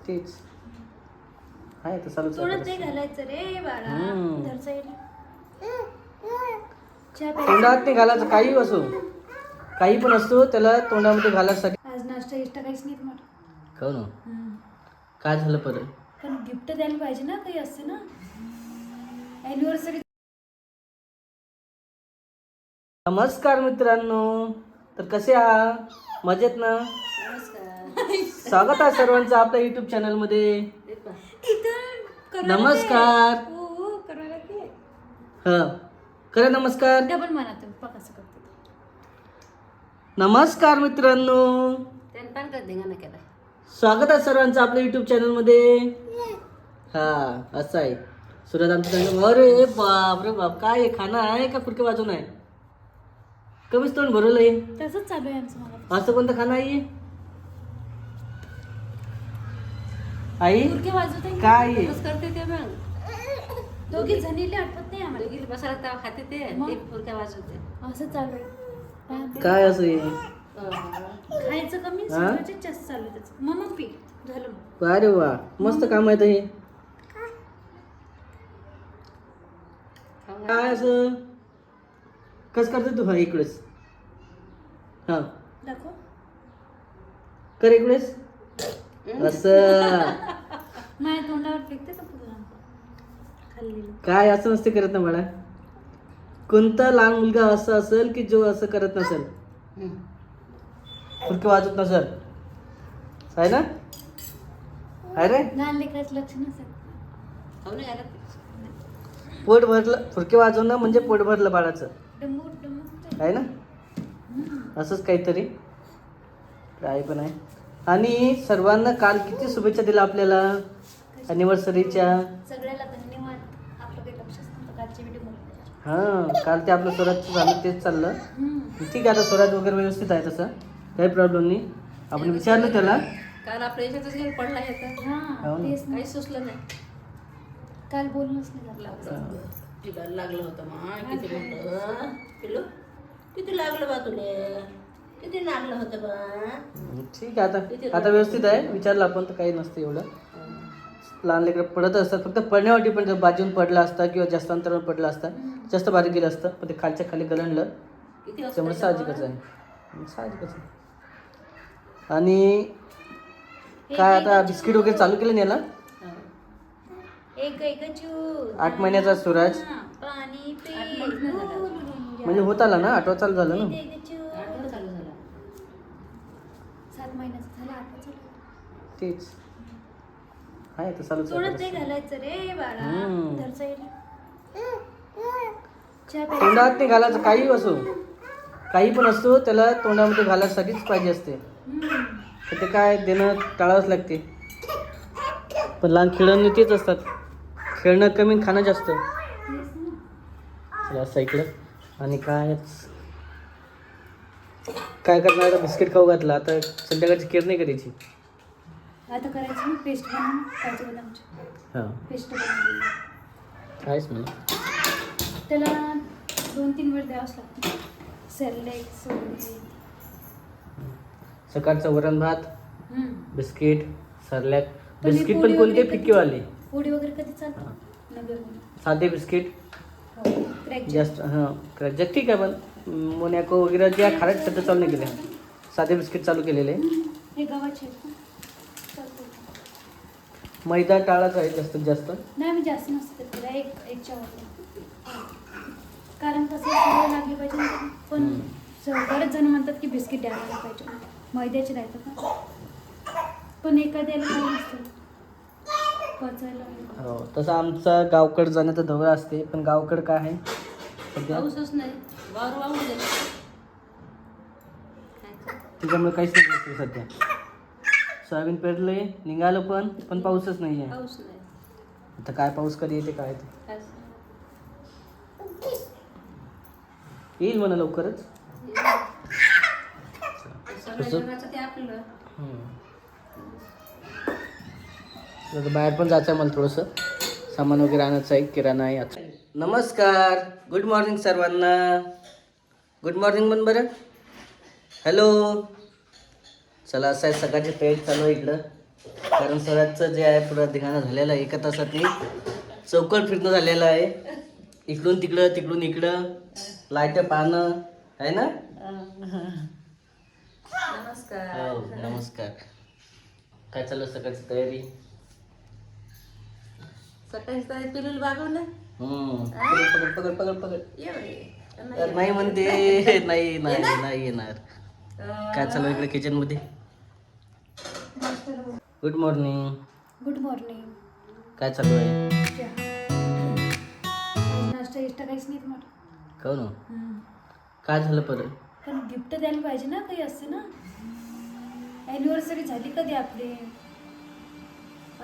तेच आहे तर चालूच आहे. थोडं ते घालायचं रे बाळा. धर साईडला. चहा प्यायचा. तोंडात नाही घालायचं, काही असो, काही पण असतो त्याला तोंडामध्ये घालायसाठी. आज नाश्ता इष्टा काहीच नाही तुम्हाला. हो ना. काय झालं परत? पण गिफ्ट द्यायला पाहिजे ना, काही असते ना अॅनिव्हर्सरी. नमस्कार मित्रांनो, तर कसे आहात? मजेत ना? स्वागत आहे सर्वांचं आपल्या युट्यूब चॅनल मध्ये. नमस्कार. करा नमस्कार. डबल म्हणा तुम्ही पका असं करते. नमस्कार मित्रांनो, स्वागत आहे सर्वांचं आपल्या युट्यूब चॅनल मध्ये. हा असं आहे. सुरत आमचं. अरे बाप रे बाप, काय आहे? खाना आहे का फुरके वाजून आहे? कमीच तोंड भरवलंय. तसंच चालू आहे आमचं. मला असं कोणतं खाना आहे आई? फुरके वाजवत आहे. काय आहे? करते ते मग दोघी जणीले आठवत नाही आम्हाला. दोघी बसायला तेव्हा खाते ते मग? ते फुरक्या वाजवते. असं चालू आहे. काय असं आहे? खायचं कमी, सगळ्याचे जास्त चालू आहे त्याचं. मग पी झालं मग. अरे वा, मस्त काम आहे हे. काय असं कस करते तू? हा इकडेच. हा दाखव. कर इकडेच. असं माझ्या तोंडावर फेकते का तुला खाल्लेलं? काय असं नसते करत ना बाळा. कोणता लहान मुलगा असं असेल की जो असं करत नसेल, फुलके वाजत नसेल, आहे ना? अरे लहान लेकराचं लक्ष नसेल. खाऊ नाही घालत. पोट भरलं, फुलके वाजवणं म्हणजे पोट भरलं बाळाचं, डमू डमू. आहे ना? असंच काहीतरी काय पण आहे. आणि सर्वांना काल किती शुभेच्छा दिल्या आपल्याला अॅनिव्हर्सरीच्या. सगळ्याला धन्यवाद. आपलं काही लक्षच नव्हतं कालच्या व्हिडिओ मध्ये. हां, काल ते आपलं स्वराजचं झालं, तेच चाललं. ठीक आहे, आता स्वराज वगैरे व्यवस्थित आहे, तसं काही प्रॉब्लेम नाही. आपण विचारलं त्याला. काल आपल्या याच्यातच गेलं पडला येतं. हा तेच ना. काही सुचलं नाही. काल बोलणंच नाही झालं. तिला लागलं होतं मग किती मोठं पिलू, किती लागलं बा तुला, किती लागलं होतं बा. ठीक आहे, आता व्यवस्थित आहे. विचारलं आपण तर काही नसतं एवढं. लहान लेकरं पडत असतात, फक्त पडण्यासाठी पण जर बाजून पडला असता किंवा जास्त अंतरावर पडला असता, जास्त बारीक गेलं असतं, पण ते खालच्या खाली गलंडलं, त्यामुळे साहजिकच आहे. साहजिकच आहे. आणि काय आता बिस्किट वगैरे चालू केलं नाही याला. एक चू 8 महिन्याचा सूरज पाणी पे. म्हणजे होत आला ना, 8वा चालू झालं ना. आठवडा चालू झाला. 7 महिन्याचा झाला, 8 चालू. तेच आहे तर चालूच थोडं ते आहे. घालायचं रे बाळा. धर साईडला. चहा प्यायचा. तोंडात नाही घालायचं, काही असो, काही पण असतो त्याला तोंडामध्ये घालायसाठीच पाहिजे असते. तर ते काय देणं टाळावंच लागते. पण लहान खेळणी तेच असतात, खेळणं कमी खाणं जास्त. चला असं इकडं. आणि काय करणार आता? बिस्किट खाऊ घातलं, आता संध्याकाळची केअर नाही करायची. आता करायचं ना पेस्ट बनवून काजू बदामची हां पेस्ट बनवली. आहेच म्हणा. त्याला 2-3 वेळ द्यावंच लागतं. सेरेलॅक्स वगैरे. सकाळचं वरण भात, बिस्किट, सरलॅक. पण हे बिस्किट पोळी पण कोणते? वगैरे फिक्कीवाले, पोळी वगैरे कधी चालतं नगरमध्ये. साधे बिस्किट क्रॅक जास्त. हां क्रॅकजॅक ठीक आहे, पण मोनॅको वगैरे ज्या खारट सध्या चालू नाही केल्या, साधे बिस्किट चालू केलेले. हे गव्हाचे आहेत ना? चालतं. मैदा टाळाच आहे जास्तीत जास्त. नाही मी जास्त नसतं त्याला एक चमचा. कारण कसं सवय लागली पाहिजे ना त्याला. पण बरेच जण म्हणतात की बिस्किट द्यायला पाहिजे, मैद्याचे राहतात ना. पण एखाद्याला काही नसतं पचायला. हो, तसं आमचा गावकड जाण्याचा धवळा असते, पण गावकड काय आहे सध्या पाऊसच नाही, वावर वाहून गेलं. त्याच्यामुळे काहीच नाही असते सध्या. सोयाबीन पेरले, निघालं, पण पाऊसच नाही आहे. पाऊस नाही. आता काय पाऊस कधी येते काय ते काय येईल म्हणा लवकरच. सगळ्या जगाचं ते आपलं. आता बाहेर पण जायचं आहे मला, थोडंसं सामान वगैरे आणायचं आहे, किराणा आहे आता. नमस्कार, गुड मॉर्निंग सर्वांना. गुड मॉर्निंग म्हण बरं. हॅलो. चला असं आहे, सकाळची तयारी चालू आहे इकडं. कारण स्वराजचं जे आहे पुरा धिगाणा झालेलं आहे. एका तासात चौकट फिरणं झालेलं आहे. इकडून तिकडं तिकडून इकडं लाईट पाहणं आहे ना. नमस्कार. हो नमस्कार. काय चालू आहे सकाळची तयारी? सकाळी तर पिलूल बागवलं. पकड पकड पकड पकड. ये बाई. नाही म्हणते. नाही नाही नाही येणार. काय चालू आहे इकडे किचन मध्ये? Good morning. Good morning. काय चालू आहे? नाश्ता इष्टा काहीच नाही तुम्हाला. काहून हो? काय झालं परत? पण गिफ्ट द्यायला पाहिजे ना, काही असते ना. ॲनिव्हर्सरी झाली कधी आपली,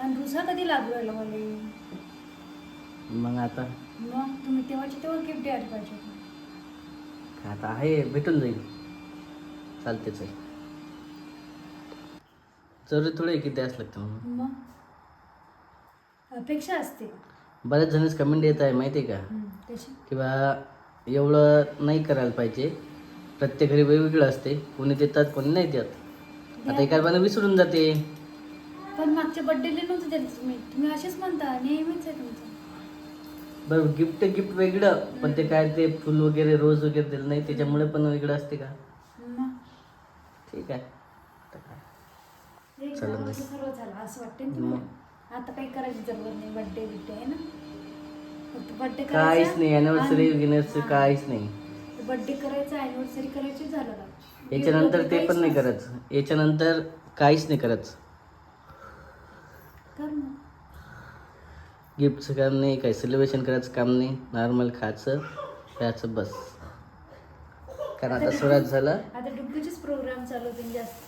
आणि रुसा कधी लागू राहिला मला. मग आता मग तुम्ही तेव्हाची तेव्हा गिफ्ट द्यायला पाहिजे होतं. काय आता आहे, भेटून जाईल. चालतेच आहे. जरूरी थोडं आहे की द्यास लागतं म्हणून. मग अपेक्षा असते. बऱ्याच जणच कमेंट येत आहे माहिती आहे का, त्याची किंवा एवढं नाही करायला पाहिजे. प्रत्येक घरी वेगवेगळं असते. कोणी देतात कोणी नाही देत. आता एका बाने विसरून जाते. पण मागच्या बर्थडेला नव्हतं दिलं तुम्ही असेच म्हणता, नेहमीच आहे तुमचं. बरं गिफ्ट वेगळं, पण ते काय ते फुल वगैरे रोज वगैरे दिलं नाही त्याच्यामुळे पण वेगळं असते का? मग ठीक आहे. आता काय एक चालेल. गावाचं सर्व झालं असं वाटतं ना तुम्हाला. आता काही करायची जरूरत नाही. बर्थडे बिड्डे आहे ना, फक्त बर्थडे काहीच नाही. अॅनिव्हर्सरी गिनिव्हर्सरी काहीच नाही. बर्थडे करायचं, अॅनिव्हर्सरी करायची, झालं का. याच्यानंतर ते पण नाही करायचं. याच्यानंतर काहीच नाही करायचं. कर मग. गिफ्टचं काम नाही, काही सेलिब्रेशन करायचं काम नाही. नॉर्मल खायचं प्यायचं बस. कारण आता स्वराज झालं. आता डुग्गूचेच प्रोग्राम चालू होतील जास्त.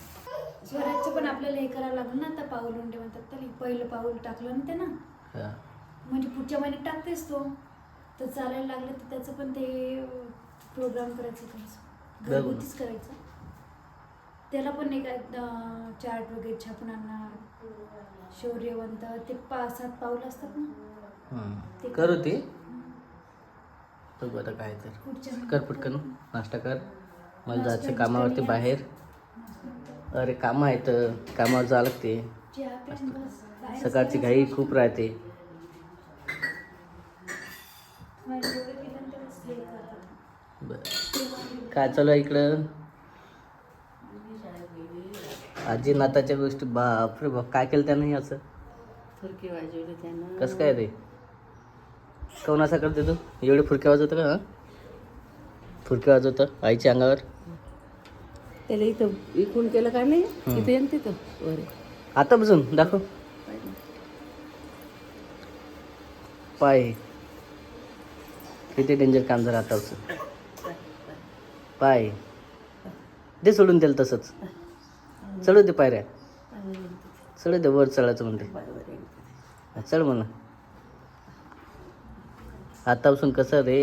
स्वराजचं पण आपल्याला हे करावं लागलं ना. आता पाऊल उंडे म्हणतात त्याला. पहिलं पाऊल टाकलं ना ते ना, हा. म्हणजे पुढच्या महिन्यात टाकतेस तो. तर चालायला लागलं तर त्याचं पण ते प्रोग्राम करायचं थोडंसं घरगुतीच करायचं. त्याला पण नाही काय चार्ट वगैरे छापून आणणार. शौर्यवंत ते 5-7 पाऊल असतात ना. करू ते बघू आता काय तर. पुढच्या कर पटकन नाश्ता कर. मला जायचं कामावरती बाहेर. अरे कामं आहेत, कामावर जावं लागते. चहा प्यान बस. बाहेर सकाळची घाई खूप राहते. जेवढं केलं ना तेवढंच हे करतात. बरं काय चालू आहे इकडं? आजी नाताच्या गोष्टी बापरे बाप. काय केलं त्यानं असं? फुरकी वाजवली त्यानं. कसं काय रे? काऊन असा करते तू? एवढे फुरके वाजवतं का? फुरके वाजवतं आईच्या अंगावर? त्याला इथं इकून केलं का नाही, इथं येईन तिथं वर. आता बसून दाखव पाय. किती डेंजर काम झालं आता असं. पाय दे सोडून त्याला तसंच. चढू दे पायऱ्या. चढू दे वर चढायचं म्हणते. चढ म्हणा. आतापासून कसं रे,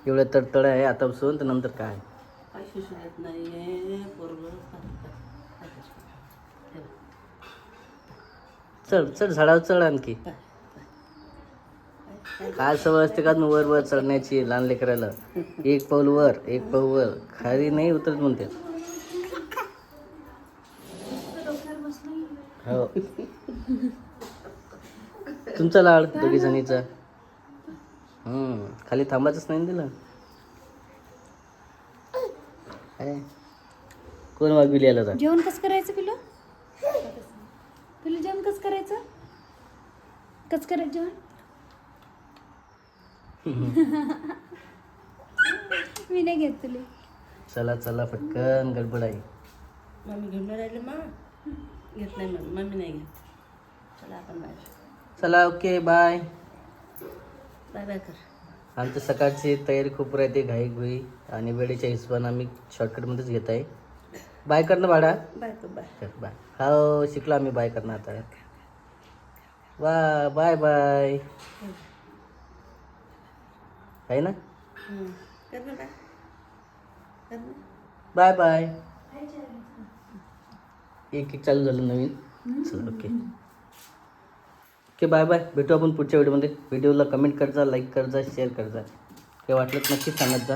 एवढं तडतड आहे आतापासून तर नंतर काय. चढ चढ झाडावर चढ आणखी. काय सवय असते का वर वर चढण्याची लहान लेकराला. एक पाऊल वर एक पाऊल वर, खाली नाही उतरत म्हणते. हो तुमचा लाड दोघी जणीचा. खाली थांबायचंच नाही दिलं. कोण वागविली आला? जेवण कसं करायचं पिलं? पिलं जेवण कसं करायचं? कसं करायचं जेवण? मी नाही घेत तुला. चला चला पटकन गडबड आहे. मम्मी घेऊन राहिले मा घेत नाही. मम्मी नाही घेत. चला आपण बाहेर. चला ओके बाय. बाय बाय कर. आमच्या सकाळची तयारी खूप राहते, घाई घुई आणि वेळेच्या हिशोबाने आम्ही शॉर्टकटमध्येच घेत आहे. बाय कर ना भाडा. बाय कर बाय. चल बाय. हो शिकलो आम्ही बाय करणं आता. बाय बाय बाय आहे ना. कर ना बाय. कर ना. Bye bye. एक एक चालू झालं नवीन. चल ओके ओके बाय बाय. भेटू आपण पुढच्या व्हिडिओमध्ये. व्हिडिओला कमेंट करजा, लाईक करजा, शेअर करजा. काही वाटलं तर नक्कीच सांगत जा.